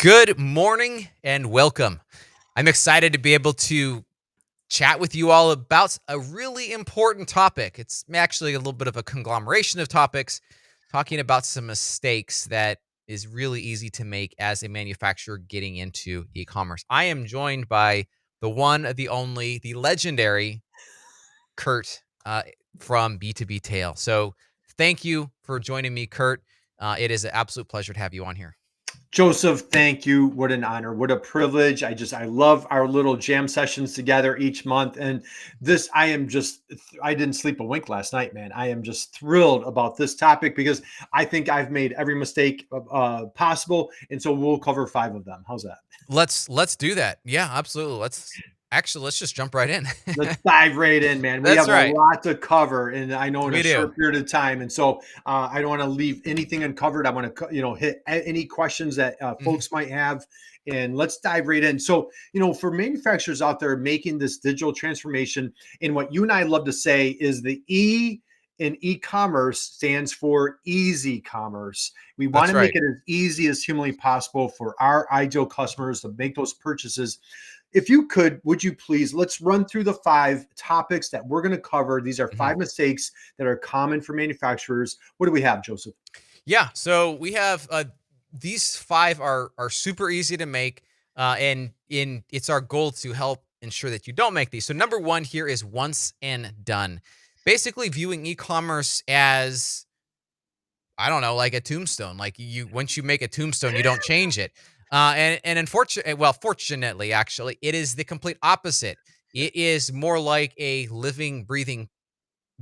Good morning and welcome. I'm excited to be able to chat with you all about a really important topic. It's actually a little bit of a conglomeration of topics, talking about some mistakes that is really easy to make as a manufacturer getting into e-commerce. I am joined by the one, the only, the legendary Curt from B2B Tail. So thank you for joining me, Curt. It is an absolute pleasure to have you on here. Joseph, thank you. What an honor. What a privilege. I love our little jam sessions together each month. And I didn't sleep a wink last night, man. I am just thrilled about this topic because I think I've made every mistake possible. And so we'll cover 5 of them. How's that? Let's do that. Yeah, absolutely. Let's just jump right in. Let's dive right in, man. We That's have a right. lot to cover, and I know in We a do. short period of time. And so I don't want to leave anything uncovered. I want to, hit any questions that folks might have, and let's dive right in. So, for manufacturers out there making this digital transformation, and what you and I love to say is the E in e-commerce stands for easy commerce. We want That's to make right. it as easy as humanly possible for our ideal customers to make those purchases. If you could, would you please, let's run through the 5 topics that we're going to cover. These are Mhm. 5 mistakes that are common for manufacturers. What do we have, Joseph? Yeah. So we have these 5 are super easy to make, and it's our goal to help ensure that you don't make these. So number 1 here is once and done. Basically, viewing e-commerce as I don't know, like a tombstone. Like you, once you make a tombstone, you don't change it. And unfortunately, well, fortunately, actually, it is the complete opposite. It is more like a living, breathing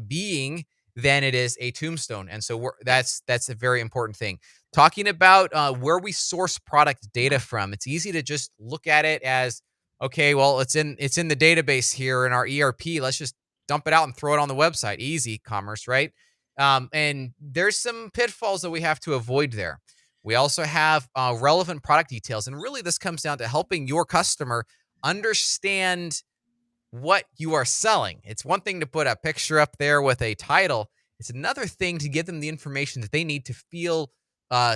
being than it is a tombstone. And so that's a very important thing. Talking about where we source product data from, it's easy to just look at it as okay, well, it's in the database here in our ERP. Let's just dump it out and throw it on the website. Easy commerce, right? And there's some pitfalls that we have to avoid there. We also have relevant product details, and really, this comes down to helping your customer understand what you are selling. It's one thing to put a picture up there with a title. It's another thing to give them the information that they need to feel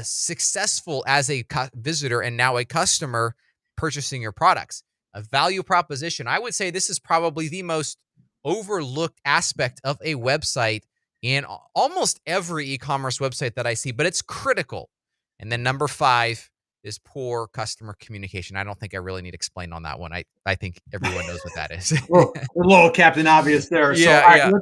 successful as a visitor and now a customer purchasing your products. A value proposition. I would say this is probably the most overlooked aspect of a website in almost every e-commerce website that I see, but it's critical. And then number 5 is poor customer communication. I don't think I really need to explain on that one. I think everyone knows what that is. Well, a little Captain Obvious there. So, all Yeah, right, yeah.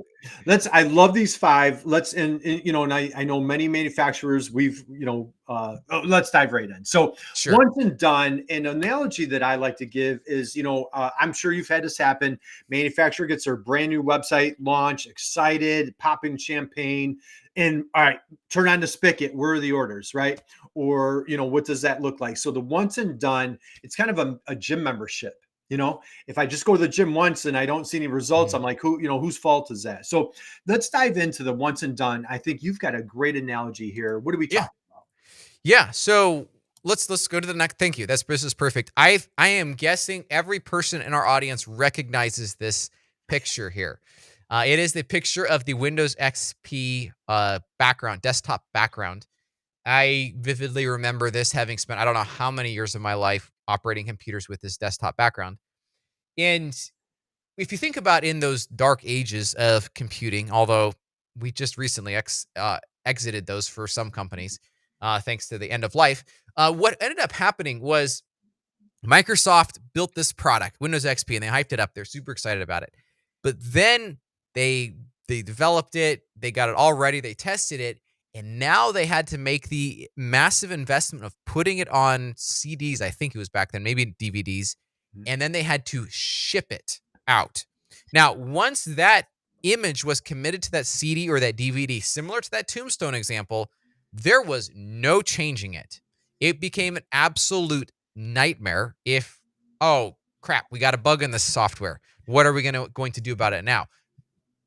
let's. I love these 5. Let's, and I know many manufacturers. Let's dive right in. So, Sure. once and done. An analogy that I like to give is, I'm sure you've had this happen. Manufacturer gets their brand new website launch, excited, popping champagne, and all right, turn on the spigot. Where are the orders, right? Or what does that look like? So the once and done, it's kind of a gym membership. If I just go to the gym once and I don't see any results, Mhm. I'm like, whose fault is that? So let's dive into the once and done. I think you've got a great analogy here. What are we Yeah. talking about? Yeah. So let's go to the next. Thank you. This is perfect. I am guessing every person in our audience recognizes this picture here. It is the picture of the Windows XP background, desktop background. I vividly remember this having spent I don't know how many years of my life operating computers with this desktop background. And if you think about in those dark ages of computing, although we just recently exited those for some companies, thanks to the end of life, what ended up happening was Microsoft built this product, Windows XP, and they hyped it up. They're super excited about it. But then they they developed it, they got it all ready, they tested it, and now they had to make the massive investment of putting it on CDs, I think it was back then, maybe DVDs, and then they had to ship it out. Now, once that image was committed to that CD or that DVD, similar to that Tombstone example, there was no changing it. It became an absolute nightmare if, oh crap, we got a bug in the software. What are we going to do about it now?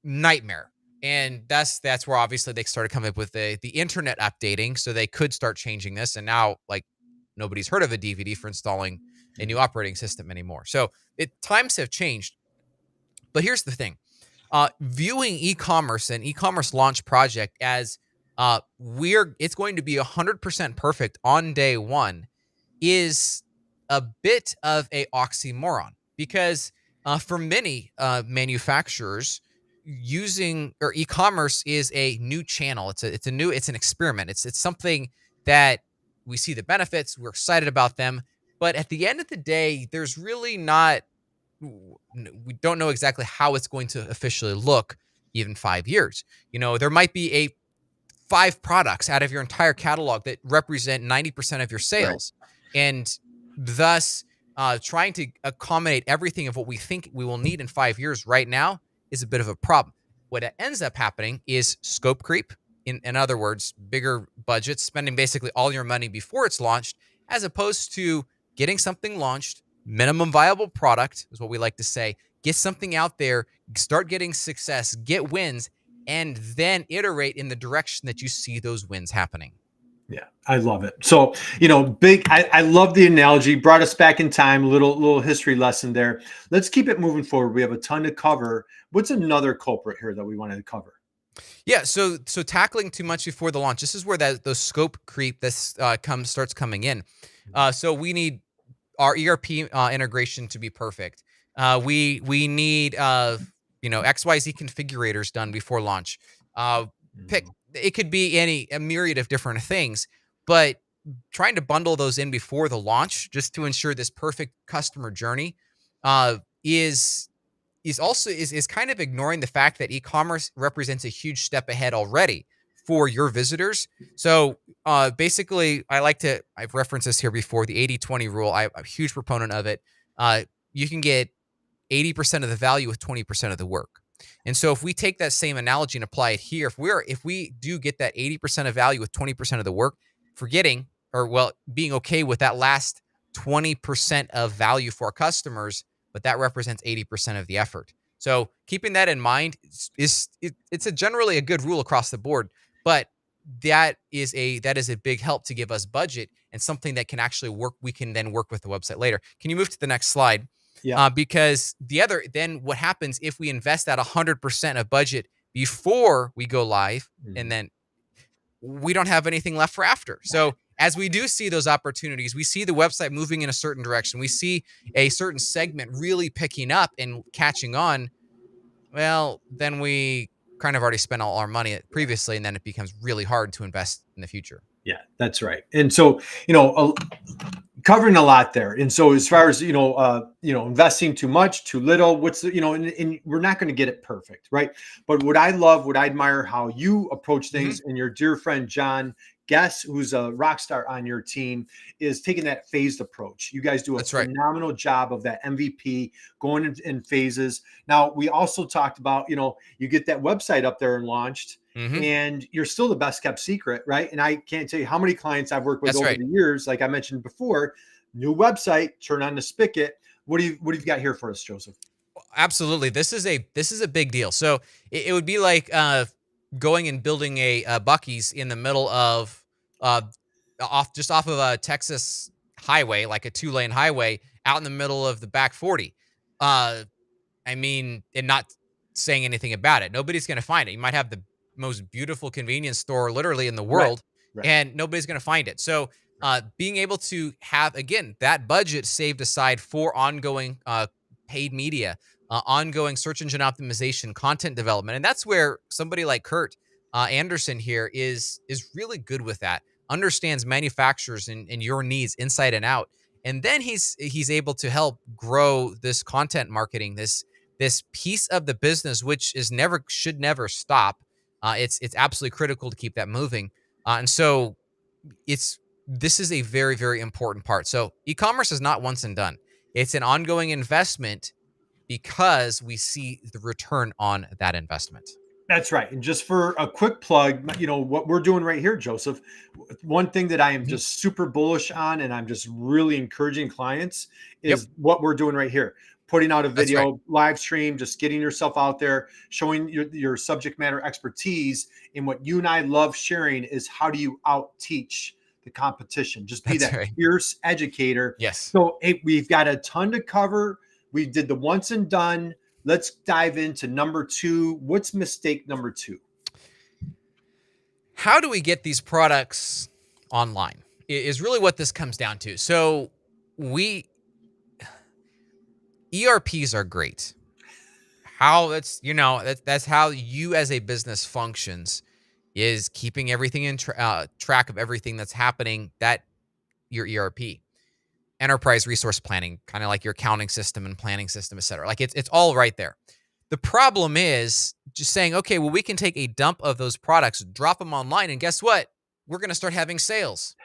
Nightmare. And that's where obviously they started coming up with the internet updating so they could start changing this. And now like nobody's heard of a DVD for installing a new operating system anymore. So times have changed. But here's the thing. Viewing e-commerce and e-commerce launch project as it's going to be 100% perfect on day one is a bit of a oxymoron, because for many manufacturers, using or e-commerce is a new channel. It's an experiment. It's something that we see the benefits, we're excited about them, but at the end of the day, there's really not, we don't know exactly how it's going to officially look even 5 years. There might be a 5 products out of your entire catalog that represent 90% of your Right. sales. And thus, trying to accommodate everything of what we think we will need in 5 years right now is a bit of a problem. What ends up happening is scope creep. In other words, bigger budgets, spending basically all your money before it's launched, as opposed to getting something launched, minimum viable product is what we like to say, get something out there, start getting success, get wins, and then iterate in the direction that you see those wins happening. Yeah, I love it. So, I love the analogy, brought us back in time, little history lesson there. Let's keep it moving forward. We have a ton to cover. What's another culprit here that we wanted to cover? Yeah, so tackling too much before the launch. This is where those scope creep this starts coming in. So we need our ERP integration to be perfect. We need XYZ configurators done before launch. Pick It could be a myriad of different things, but trying to bundle those in before the launch just to ensure this perfect customer journey is also kind of ignoring the fact that e-commerce represents a huge step ahead already for your visitors. So basically, I've referenced this here before, the 80-20 rule. I'm a huge proponent of it. You can get 80% of the value with 20% of the work. And so if we take that same analogy and apply it here, if we do get that 80% of value with 20% of the work, being okay with that last 20% of value for our customers, but that represents 80% of the effort. So keeping that in mind it's generally a good rule across the board, but that is a big help to give us budget and something that can actually work. We can then work with the website later. Can you move to the next slide? Yeah. Because then what happens if we invest that 100% of budget before we go live, and then we don't have anything left for after. So as we do see those opportunities, we see the website moving in a certain direction, we see a certain segment really picking up and catching on, well, then we kind of already spent all our money previously, and then it becomes really hard to invest in the future. Yeah, that's right. And so, covering a lot there. And so as far as, investing too much, too little, and we're not going to get it perfect. Right. But what I admire how you approach things, and your dear friend, John Guess, who's a rock star on your team, is taking that phased approach. You guys do a phenomenal job of that MVP going in phases. Now, we also talked about, you get that website up there and launched, and you're still the best kept secret, right? And I can't tell you how many clients I've worked with over the years. Like I mentioned before, new website, turn on the spigot. What do you got here for us, Joseph? Absolutely, this is a big deal. So it would be like going and building a Buc-ee's in the middle of off of a Texas highway, like a 2-lane highway, out in the middle of the back 40. And not saying anything about it. Nobody's going to find it. You might have the most beautiful convenience store literally in the world, and nobody's going to find it. So being able to have, again, that budget saved aside for ongoing paid media, ongoing search engine optimization, content development. And that's where somebody like Curt Anderson here is really good with that, understands manufacturers and your needs inside and out. And then he's able to help grow this content marketing, this piece of the business, which should never stop. It's absolutely critical to keep that moving. And so this is a very, very important part. So e-commerce is not once and done. It's an ongoing investment because we see the return on that investment. That's right. And just for a quick plug, what we're doing right here, Joseph, one thing that I am just super bullish on, and I'm just really encouraging clients, is what we're doing right here. Putting out a video, live stream, just getting yourself out there, showing your subject matter expertise. And what you and I love sharing is how do you out teach the competition? Just be that fierce educator. Yes. So we've got a ton to cover. We did the once and done. Let's dive into number 2. What's mistake number 2? How do we get these products online? is really what this comes down to. So we ERPs are great. How that's that's how you as a business functions, is keeping everything in track of everything that's happening. That your ERP, enterprise resource planning, kind of like your accounting system and planning system, et cetera. Like it's all right there. The problem is just saying, okay, well, we can take a dump of those products, drop them online, and guess what? We're going to start having sales.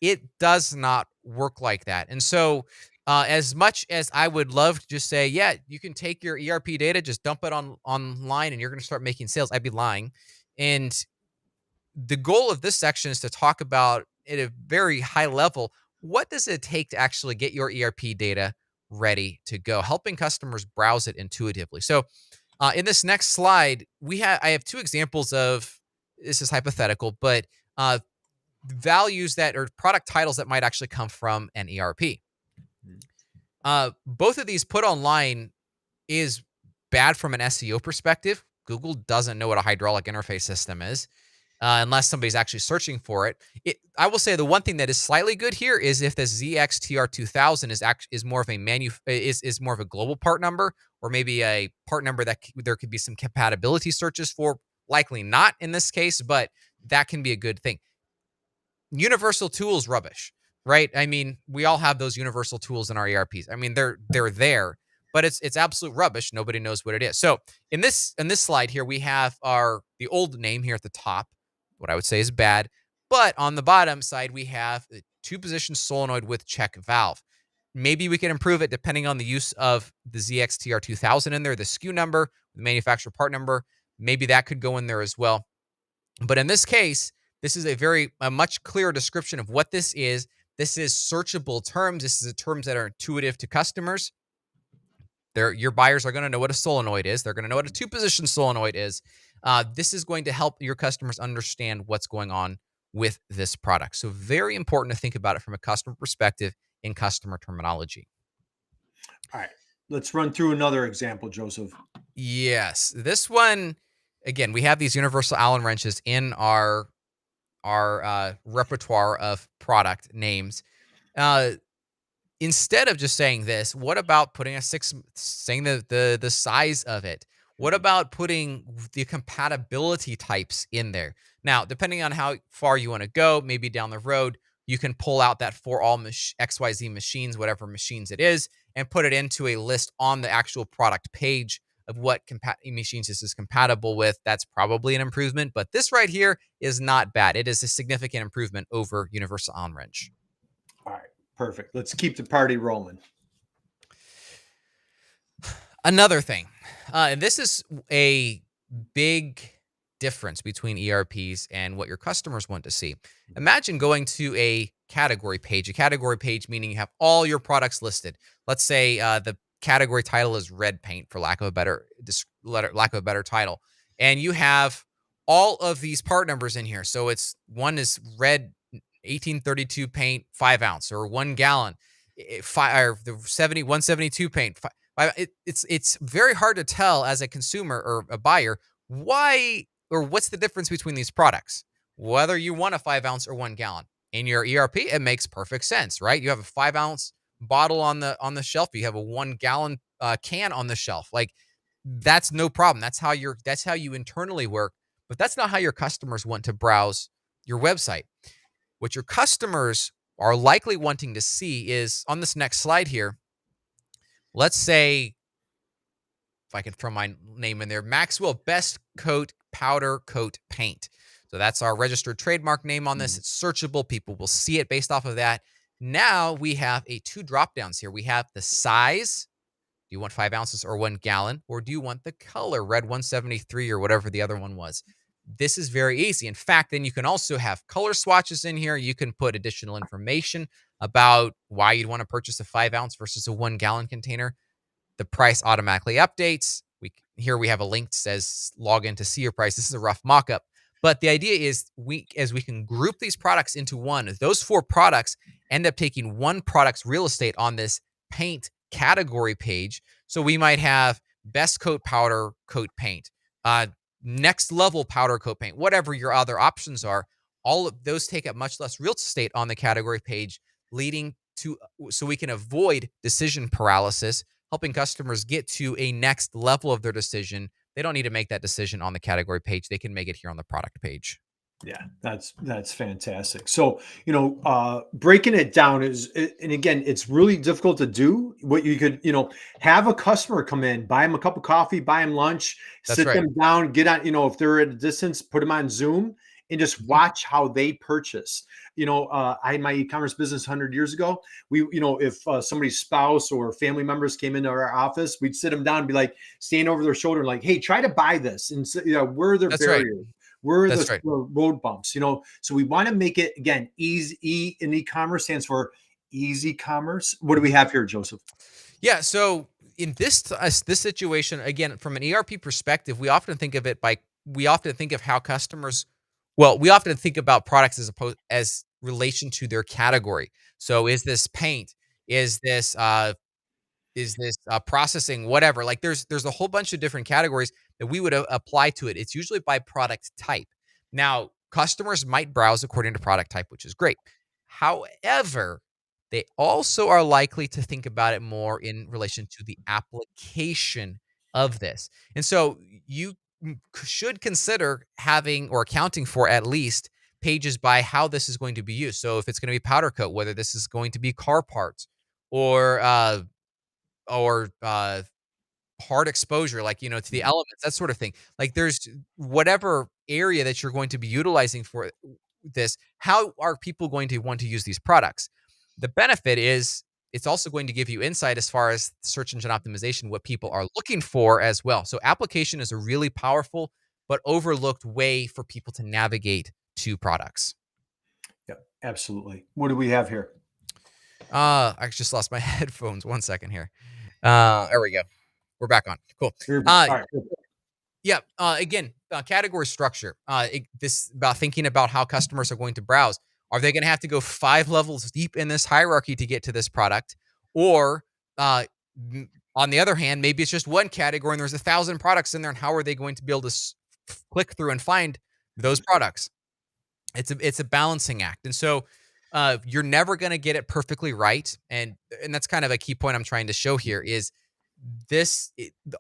It does not work like that. And so, as much as I would love to just say, yeah, you can take your ERP data, just dump it online, and you're going to start making sales, I'd be lying. And the goal of this section is to talk about at a very high level, what does it take to actually get your ERP data ready to go, helping customers browse it intuitively. So, in this next slide, I have two examples of, this is hypothetical, but values that, or product titles that might actually come from an ERP. Both of these put online is bad from an SEO perspective. Google doesn't know what a hydraulic interface system is, unless somebody's actually searching for it. I will say the one thing that is slightly good here is if the ZXTR2000 is more of a is more of a global part number, or maybe a part number that there could be some compatibility searches for. Likely not in this case, but that can be a good thing. Universal tools, rubbish, right? I mean, we all have those universal tools in our ERPs. I mean, they're there, but it's absolute rubbish. Nobody knows what it is. So in this slide here, we have the old name here at the top, what I would say is bad. But on the bottom side, we have a 2-position solenoid with check valve. Maybe we can improve it depending on the use of the ZXTR2000 in there, the SKU number, the manufacturer part number. Maybe that could go in there as well. But in this case, this is a much clearer description of what this is. This is searchable terms. This is terms that are intuitive to customers. Your buyers are going to know what a solenoid is. They're going to know what a 2-position solenoid is. This is going to help your customers understand what's going on with this product. So very important to think about it from a customer perspective in customer terminology. All right. Let's run through another example, Joseph. Yes. This one, again, we have these universal Allen wrenches in our repertoire of product names. Instead of just saying this, what about putting saying the size of it? What about putting the compatibility types in there? Now, depending on how far you want to go, maybe down the road, you can pull out that for all XYZ machines, whatever machines it is, and put it into a list on the actual product page of what machines this is compatible with. That's probably an improvement, but this right here is not bad. It is a significant improvement over Universal Allen wrench. All right, perfect. Let's keep the party rolling. Another thing, and this is a big difference between ERPs and what your customers want to see. Imagine going to a category page meaning you have all your products listed. Let's say the category title is red paint, for lack of a better title, and you have all of these part numbers in here. So one is red 1832 paint 5 ounce, or 1 gallon, or the 172 paint. It's very hard to tell as a consumer or a buyer why or what's the difference between these products, whether you want a 5 ounce or 1 gallon. In your ERP, it makes perfect sense, right? You have a 5 ounce bottle on the shelf. You have a 1 gallon can on the shelf. Like, that's no problem. That's how you internally work, but that's not how your customers want to browse your website. What your customers are likely wanting to see is on this next slide here. Let's say, if I can throw my name in there, Maxwell Best Coat Powder Coat Paint. So that's our registered trademark name on this. It's searchable. People will see it based off of that. Now we have 2 drop downs here. We have the size. Do you want 5 ounces or 1 gallon? Or do you want the color, red 173 or whatever the other one was? This is very easy. In fact, then you can also have color swatches in here. You can put additional information about why you'd want to purchase a 5 ounce versus a 1 gallon container. The price automatically updates. Here we have a link that says log in to see your price. This is a rough mock-up. But the idea is as we can group these products into one, those 4 products end up taking one product's real estate on this paint category page. So we might have best coat powder coat paint, next level powder coat paint, whatever your other options are. all of those take up much less real estate on the category page, leading to so we can avoid decision paralysis, helping customers get to a next level of their decision. They don't need to make that decision on the category page. They can make it here on the product page. Yeah, that's fantastic. So, breaking it down and again, it's really difficult to do. What you could, have a customer come in, buy them a cup of coffee, buy them lunch, That's sit right. them down, get on, if they're at a distance, put them on Zoom and just Mhm. watch how they purchase. I had my e-commerce business 100 years ago. If somebody's spouse or family members came into our office, we'd sit them down and be like, stand over their shoulder, and like, hey, try to buy this. And where are their That's right. barriers? Where are the That's right. road bumps? So we want to make it again easy. In e-commerce stands for easy commerce. What do we Mhm. have here, Joseph? Yeah. So in this situation, again, from an ERP perspective, we often think of how customers. Well, we often think about products as relation to their category. So, is this paint? Is this processing? Whatever. Like, there's a whole bunch of different categories that we would apply to it. It's usually by product type. Now, customers might browse according to product type, which is great. However, they also are likely to think about it more in relation to the application of this. And so you should consider having or accounting for at least pages by how this is going to be used. So if it's going to be powder coat, whether this is going to be car parts or hard exposure, like, to the elements, that sort of thing. Like, there's whatever area that you're going to be utilizing for this, how are people going to want to use these products? The benefit is it's also going to give you insight as far as search engine optimization, what people are looking for as well. So application is a really powerful but overlooked way for people to navigate to products. Yeah, absolutely. What do we have here? I just lost my headphones. 1 second here. There we go. We're back on. Cool. All Uh, right. Yeah. Again, category structure. This about thinking about how customers are going to browse. Are they going to have to go 5 levels deep in this hierarchy to get to this product, or on the other hand, maybe it's just one category and there's 1,000 products in there, and how are they going to be able to click through and find those products? It's a balancing act, and so you're never going to get it perfectly right, and that's kind of a key point I'm trying to show here is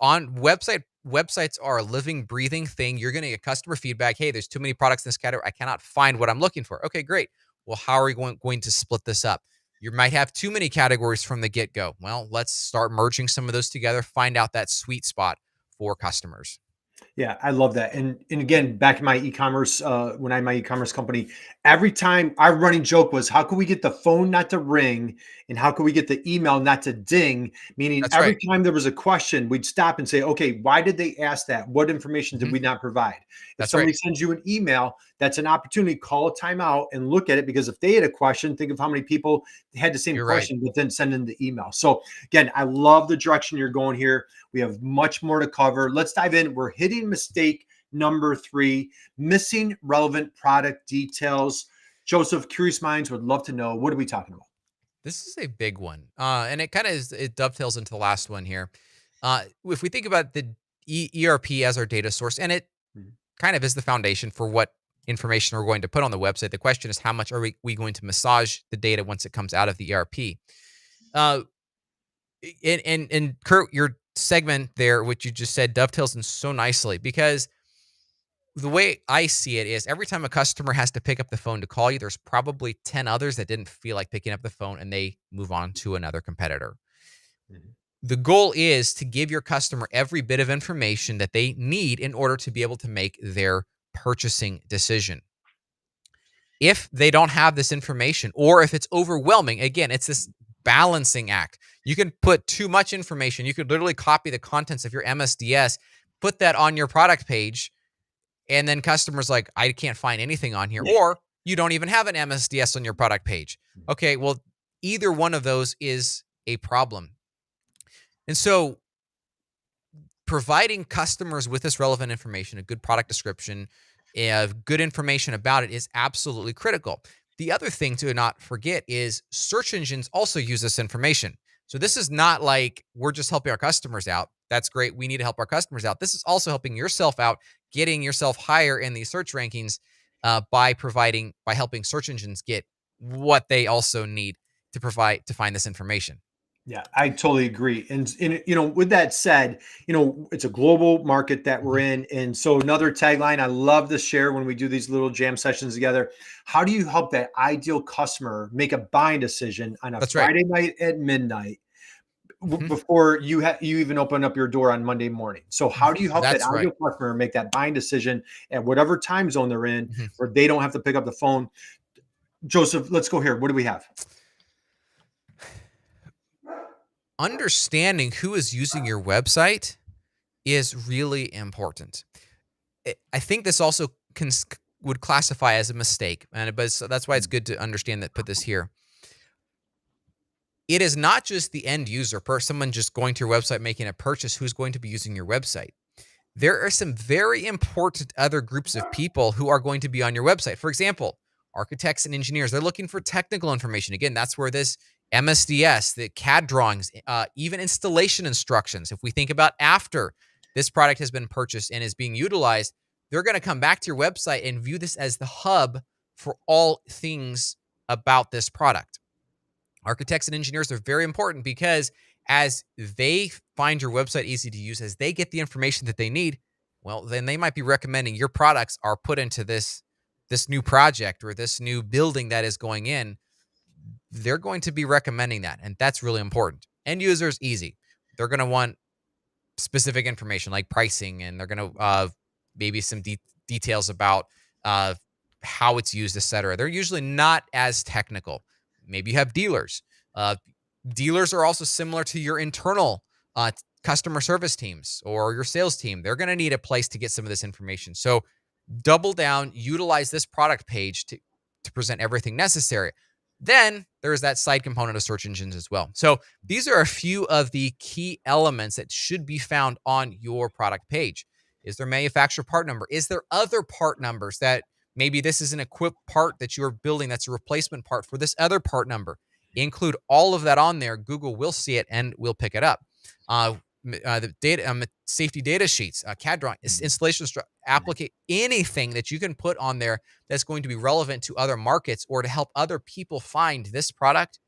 on websites are a living, breathing thing. You're going to get customer feedback. Hey, there's too many products in this category. I cannot find what I'm looking for. Okay, great. Well, how are we going to split this up? You might have too many categories from the get go. Well, let's start merging some of those together. Find out that sweet spot for customers. Yeah, I love that. And again, back in my e-commerce, when I had my e-commerce company, every time our running joke was, how can we get the phone not to ring, and how can we get the email not to ding? Meaning, That's every right. time there was a question, we'd stop and say, okay, why did they ask that? What information did Mhm. we not provide? If That's right. somebody sends you an email, that's an opportunity. Call a timeout and look at it, because if they had a question, think of how many people had the same You're right. question but then send in the email. So again, I love the direction you're going here. We have much more to cover. Let's dive in. We're hitting mistake number 3, missing relevant product details. Joseph, curious minds would love to know, what are we talking about? This is a big one. And it dovetails into the last one here. If we think about the ERP as our data source, and it Mhm. kind of is the foundation for what information we're going to put on the website. The question is, how much are we going to massage the data once it comes out of the ERP? Uh, and Curt, your segment there, which you just said, dovetails in so nicely, because the way I see it is every time a customer has to pick up the phone to call you, there's probably 10 others that didn't feel like picking up the phone and they move on to another competitor. Mhm. The goal is to give your customer every bit of information that they need in order to be able to make their purchasing decision. If they don't have this information, or if it's overwhelming, again, it's this balancing act. You can put too much information. You could literally copy the contents of your MSDS, put that on your product page, and then customers like, I can't find anything on here. Or you don't even have an MSDS on your product page. Okay, well, either one of those is a problem. And so providing customers with this relevant information, a good product description, good information about it is absolutely critical. The other thing to not forget is search engines also use this information. So this is not like we're just helping our customers out. That's great. We need to help our customers out. This is also helping yourself out, getting yourself higher in these search rankings. by helping search engines get what they also need to provide to find this information. Yeah, I totally agree. And with that said, it's a global market that we're Mhm. in. And so another tagline I love to share when we do these little jam sessions together, how do you help that ideal customer make a buying decision on a That's right. Friday night at midnight Mhm. before you even open up your door on Monday morning? So how do you help that That's right. ideal customer make that buying decision at whatever time zone they're in, Mhm. where they don't have to pick up the phone? Joseph, let's go here. What do we have? Understanding who is using your website is really important. I think this also would classify as a mistake, so that's why it's good to understand that. Put this here. It is not just the end user, someone just going to your website making a purchase, who's going to be using your website. There are some very important other groups of people who are going to be on your website. For example, architects and engineers, they're looking for technical information. Again, that's where this MSDS, the CAD drawings, even installation instructions, if we think about after this product has been purchased and is being utilized, they're going to come back to your website and view this as the hub for all things about this product. Architects and engineers are very important because as they find your website easy to use, as they get the information that they need, well, then they might be recommending your products are put into this new project or this new building that is going in. They're going to be recommending that, and that's really important. End users, easy. They're going to want specific information like pricing, and they're going to maybe some details about uh, how it's used, etc. They're usually not as technical. Maybe you have dealers. Uh, Dealers are also similar to your internal customer service teams or your sales team. They're going to need a place to get some of this information. So double down, utilize this product page to present everything necessary. Then there's that side component of search engines as well. So these are a few of the key elements that should be found on your product page. Is there manufacturer part number? Is there other part numbers that maybe this is an equipped part that you're building that's a replacement part for this other part number? Include all of that on there. Google will see it and will pick it up. The data, safety data sheets, CAD drawing, installation, applicate anything that you can put on there that's going to be relevant to other markets or to help other people find this product.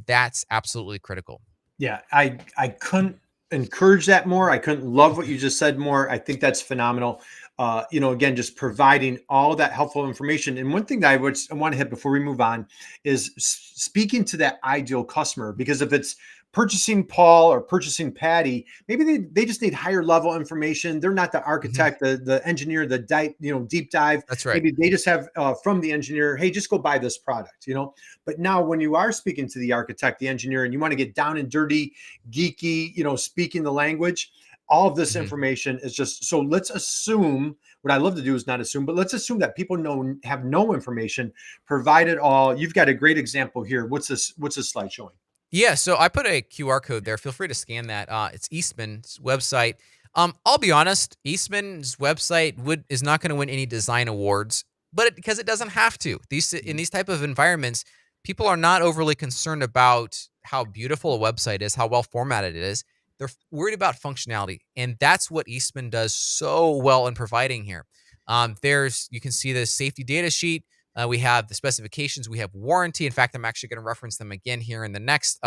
That's absolutely critical. Yeah, I couldn't encourage that more. I couldn't love what you just said more. I think that's phenomenal. Again, just providing all that helpful information. And one thing that I want to hit before we move on is speaking to that ideal customer, because if it's purchasing Paul or purchasing Patty, maybe they just need higher level information. They're not the Mhm. architect, the engineer, the deep dive. That's right. Maybe they just have from the engineer, hey, just go buy this product. But now when you are speaking to the architect, the engineer, and you want to get down and dirty, geeky, speaking the language, all of this Mhm. information is just, so let's assume, what I love to do is not assume, but let's assume that people have no information, provided all. You've got a great example here. What's this slide showing? Yeah, so I put a QR code there. Feel free to scan that. It's Eastman's website. I'll be honest, Eastman's website is not going to win any design awards, but because it doesn't have to. In these type of environments, people are not overly concerned about how beautiful a website is, how well formatted it is. They're worried about functionality, and that's what Eastman does so well in providing here. You can see the safety data sheet. We have the specifications. We have warranty. In fact, I'm actually going to reference them again here in the next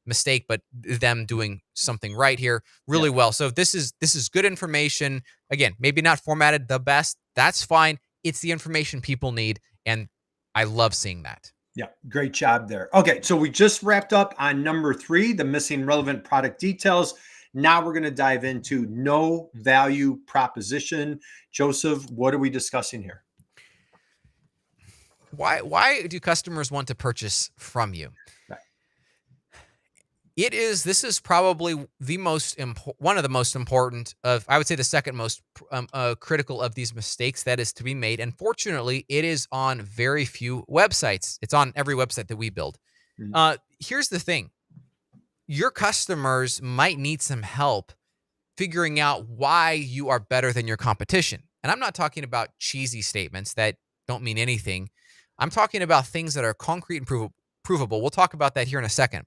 mistake, but them doing something right here Yeah. really well. So this is good information. Again, maybe not formatted the best. That's fine. It's the information people need, and I love seeing that. Yeah, great job there. Okay, so we just wrapped up on number 3, the missing relevant product details. Now we're going to dive into no value proposition. Joseph, what are we discussing here? Why do customers want to purchase from you? Right. This is probably one of the most important of, I would say, the second most critical of these mistakes that is to be made. And fortunately, it is on very few websites. It's on every website that we build. Mhm. Here's the thing. Your customers might need some help figuring out why you are better than your competition. And I'm not talking about cheesy statements that don't mean anything. I'm talking about things that are concrete and provable. We'll talk about that here in a second.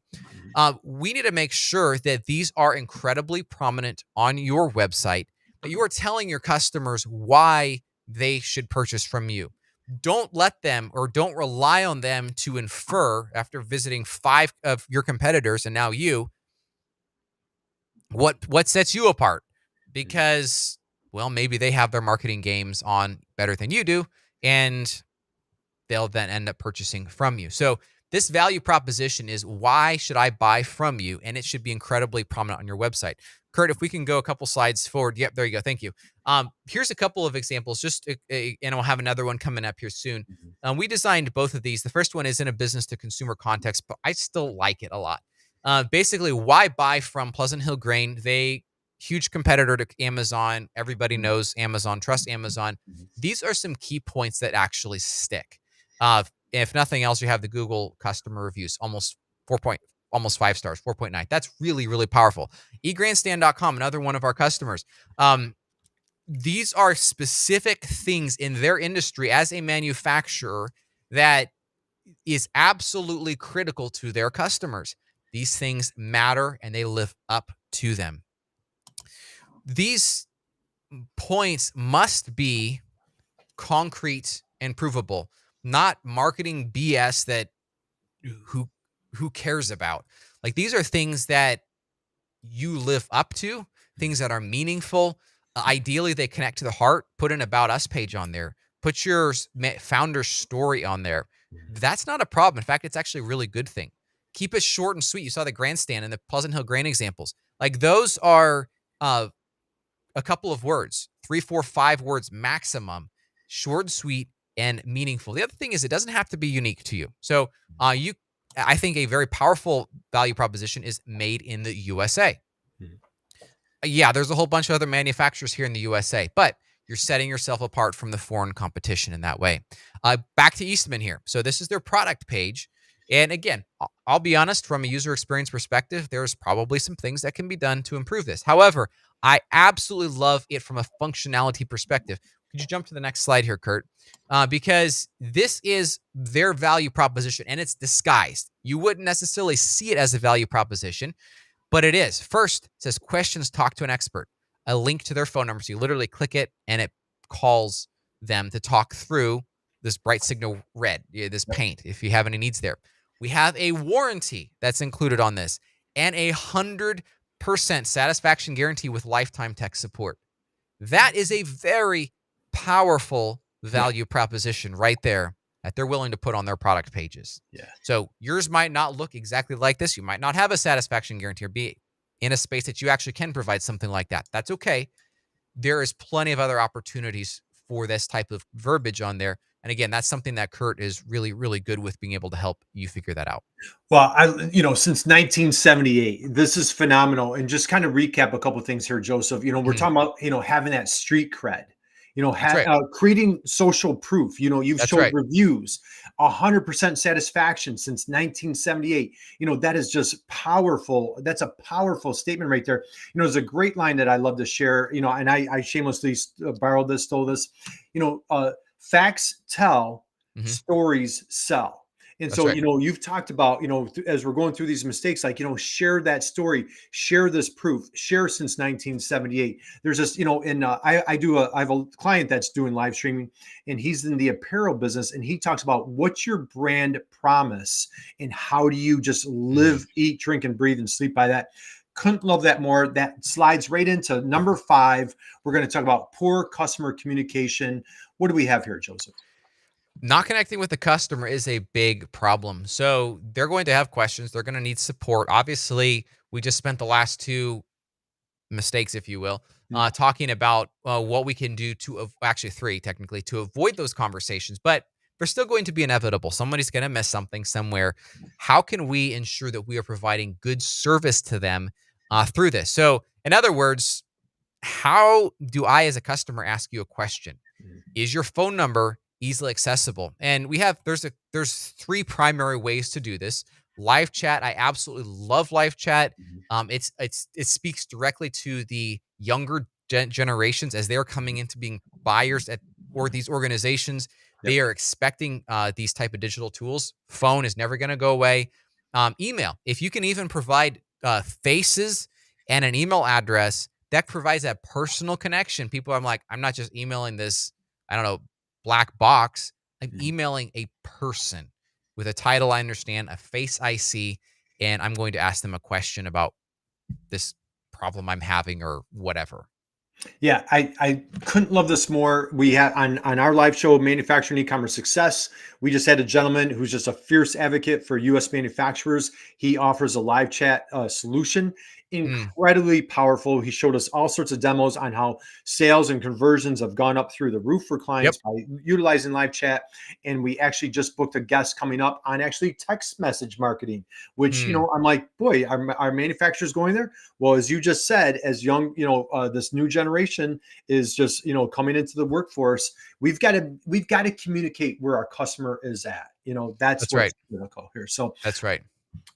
We need to make sure that these are incredibly prominent on your website, that you are telling your customers why they should purchase from you. don't let them or don't rely on them to infer after visiting 5 of your competitors and now you what sets you apart, because well, maybe they have their marketing games on better than you do, and they'll then end up purchasing from you. So this value proposition is, why should I buy from you? And it should be incredibly prominent on your website. Curt, if we can go a couple slides forward. Yep, there you go. Thank you. Here's a couple of examples, and we'll have another one coming up here soon. We designed both of these. The first one is in a business to consumer context, but I still like it a lot. Basically, why buy from Pleasant Hill Grain? They huge competitor to Amazon. Everybody knows Amazon, trust Amazon. These are some key points that actually stick. If nothing else, you have the Google customer reviews, almost 5 stars, 4.9. That's really, really powerful. egrandstand.com, another one of our customers. These are specific things in their industry as a manufacturer that is absolutely critical to their customers. These things matter and they live up to them. These points must be concrete and provable, not marketing BS that who cares about. Like, these are things that you live up to, things that are meaningful. Ideally, they connect to the heart. Put an About Us page on there. Put your founder story on there. That's not a problem. In fact, it's actually a really good thing. Keep it short and sweet. You saw the grandstand and the Pleasant Hill Grain examples. Like, those are a couple of words, 3, 4, 5 words maximum, short and sweet and meaningful. The other thing is, it doesn't have to be unique to you. So I think a very powerful value proposition is made in the USA. Yeah, there's a whole bunch of other manufacturers here in the USA, but you're setting yourself apart from the foreign competition in that way. Back to Eastman here. So this is their product page. And again, I'll be honest, from a user experience perspective, there's probably some things that can be done to improve this. However, I absolutely love it from a functionality perspective. Could you jump to the next slide here, Curt? Because this is their value proposition, and it's disguised. You wouldn't necessarily see it as a value proposition, but it is. First, it says questions, talk to an expert. A link to their phone number. So you literally click it, and it calls them to talk through this bright signal red, this paint, if you have any needs there. We have a warranty that's included on this, and 100% satisfaction guarantee with lifetime tech support. That is a very powerful value proposition right there that they're willing to put on their product pages. Yeah. So yours might not look exactly like this. You might not have a satisfaction guarantee or be in a space that you actually can provide something like that. That's okay. There is plenty of other opportunities for this type of verbiage on there. And again, that's something that Curt is really, really good with, being able to help you figure that out. Well, since 1978, this is phenomenal. And just kind of recap a couple of things here, Joseph. We're talking about, having that street cred, creating social proof. You've That's showed right. reviews, 100% satisfaction since 1978. That is just powerful. That's a powerful statement right there. There's a great line that I love to share, and I shamelessly borrowed this, stole this, facts tell, stories sell. And so, right. You've talked about, as we're going through these mistakes, like, share that story, share this proof, share since 1978. There's this, I have a client that's doing live streaming, and he's in the apparel business, and he talks about, what's your brand promise and how do you just live, eat, drink, and breathe and sleep by that? Couldn't love that more. That slides right into number 5. We're going to talk about poor customer communication. What do we have here, Joseph? Not connecting with the customer is a big problem. So they're going to have questions. They're going to need support. Obviously, we just spent the last 2 mistakes, if you will, talking about what we can do to, actually 3 technically, to avoid those conversations. But they're still going to be inevitable. Somebody's going to miss something somewhere. How can we ensure that we are providing good service to them through this? So in other words, how do I, as a customer, ask you a question? Is your phone number easily accessible? And there's 3 primary ways to do this. Live chat, I absolutely love live chat. It speaks directly to the younger generations as they're coming into being buyers or these organizations. They are expecting these type of digital tools. Phone is never going to go away. Email, if you can even provide faces and an email address, that provides that personal connection. I'm not just emailing this, I don't know, black box. I'm emailing a person with a title I understand, a face I see, and I'm going to ask them a question about this problem I'm having or whatever. Yeah, I couldn't love this more. We had on our live show, Manufacturing E-commerce Success. We just had a gentleman who's just a fierce advocate for U.S. manufacturers. He offers a live chat solution, Mm, incredibly powerful. He showed us all sorts of demos on how sales and conversions have gone up through the roof for yep. clients by utilizing live chat. And we actually just booked a guest coming up on actually text message marketing, which Mm, I'm like, boy, are manufacturers going there? Well, as you just said, as young, this new generation is just, coming into the workforce, we've got to communicate where our customer is at. That's that's right. what's critical here. So, That's right.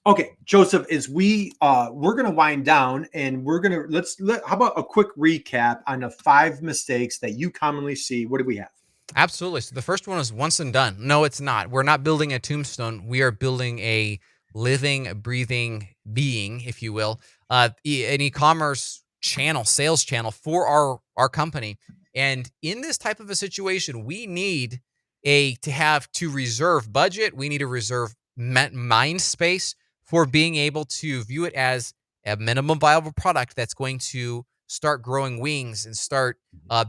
okay, Joseph, as we're going to wind down, and we're going to how about a quick recap on the 5 mistakes that you commonly see? What do we have? Absolutely. So the first one is once and done. No, it's not. We're not building a tombstone. We are building a living, breathing being, if you will, an e-commerce channel, sales channel for our company. And in this type of a situation, we need to reserve budget. We need to reserve mind space for being able to view it as a minimum viable product that's going to start growing wings and start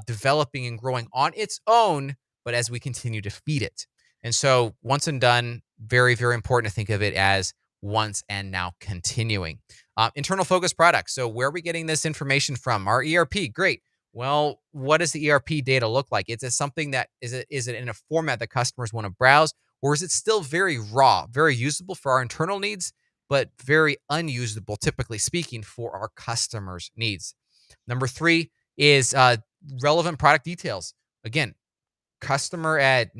developing and growing on its own, but as we continue to feed it. And so, once and done, very, very important to think of it as once and now continuing. Internal focus products. So, where are we getting this information from? Our ERP, great. Well, what does the ERP data look like? Is it something that is it in a format that customers want to browse, or is it still very raw, very usable for our internal needs, but very unusable, typically speaking, for our customers' needs? Number three is relevant product details. Again, customer at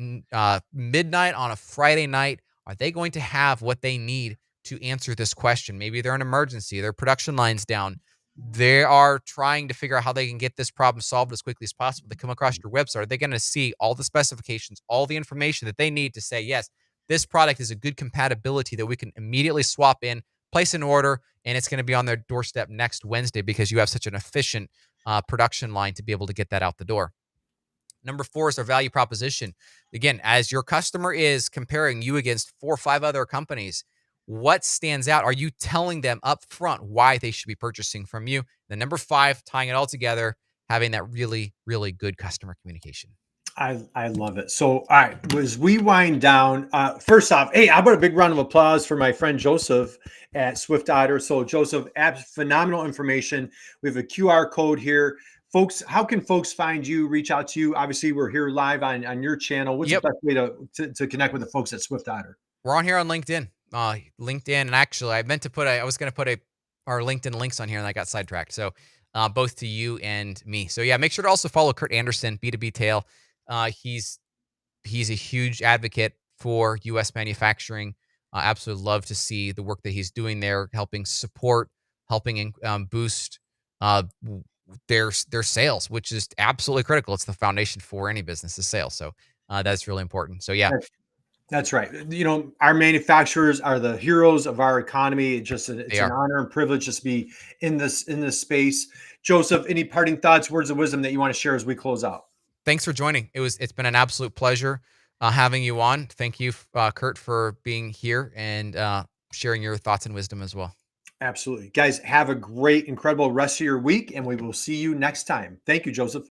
midnight on a Friday night, are they going to have what they need to answer this question? Maybe they're an emergency, their production line's down. They are trying to figure out how they can get this problem solved as quickly as possible. They come across your website. Are they going to see all the specifications, all the information that they need to say, yes, this product is a good compatibility that we can immediately swap in, place an order, and it's going to be on their doorstep next Wednesday because you have such an efficient production line to be able to get that out the door. Number four is our value proposition. Again, as your customer is comparing you against 4 or 5 other companies, what stands out? Are you telling them up front why they should be purchasing from you? Then number five, tying it all together, having that really, really good customer communication. I love it. So, all right, as we wind down, first off, hey, how about a big round of applause for my friend Joseph at Swift Otter? So, Joseph, phenomenal information. We have a QR code here. Folks, how can folks find you, reach out to you? Obviously, we're here live on your channel. What's the Yep. best way to connect with the folks at Swift Otter? We're on here on LinkedIn. LinkedIn, and actually, I was going to put our LinkedIn links on here, and I got sidetracked. So, both to you and me. So, yeah, make sure to also follow Curt Anderson, B2B Tail. He's a huge advocate for U.S. manufacturing. Absolutely love to see the work that he's doing there, helping support, helping boost their sales, which is absolutely critical. It's the foundation for any business's sales. So that's really important. So yeah, That's right. Our manufacturers are the heroes of our economy. they It's an are. honor and privilege just to be in this space. Joseph, any parting thoughts, words of wisdom that you want to share as we close out? Thanks for joining. It's been an absolute pleasure having you on. Thank you, Curt, for being here and sharing your thoughts and wisdom as well. Absolutely. Guys, have a great, incredible rest of your week, and we will see you next time. Thank you, Joseph.